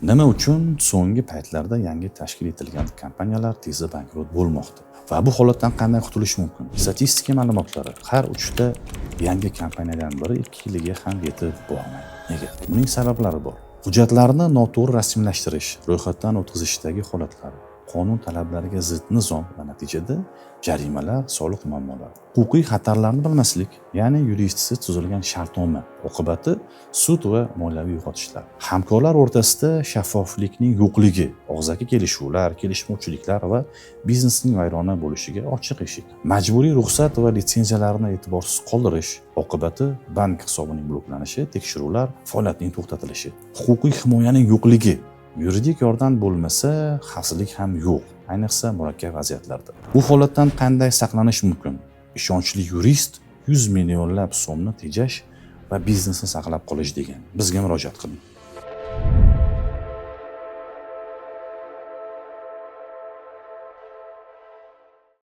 Nima uchun so'nggi paytlarda yangi tashkil etilgan kompaniyalar tezda bankrot bo'lmoqda? Va bu holatdan qanday qutulish mumkin? Statistika ma'lumotlari har 3ta yangi kompaniyadan biri 2 yilga ham yetib bormaydi. Nega? Buning sabablari bor. Hujjatlarni noto'g'ri rasmiylashtirish, ro'yxatdan o'tkazishdagi holatlar, qonun talablariga zid nizom va natijada jarimalar, soliq muammolari, huquqiy xatarlarni bilmaslik, ya'ni yurisdisiya tuzilgan shartnoma, oqibati sud va moliyaviy yo'qotishlar, hamkorlar o'rtasida shaffoflikning yo'qligi, og'zaki kelishuvlar, kelishmovchiliklar va biznesning vayrona bo'lishiga ochiq eshik, majburiy ruxsat va litsenziyalarni e'tiborsiz qoldirish, oqibati bank hisobining bloklanishi, tekshiruvlar faoliyatining to'xtatilishi, huquqiy himoyaning yo'qligi. Yuridik yordam bo'lmasa, xavfsizlik ham yo'q, ayniqsa murakkab vaziyatlarda. Bu holatdan qanday saqlanish mumkin? Ishonchli yurist 100 millionlab so'mni tejash va biznesni saqlab qolish degan. Bizga murojaat qiling.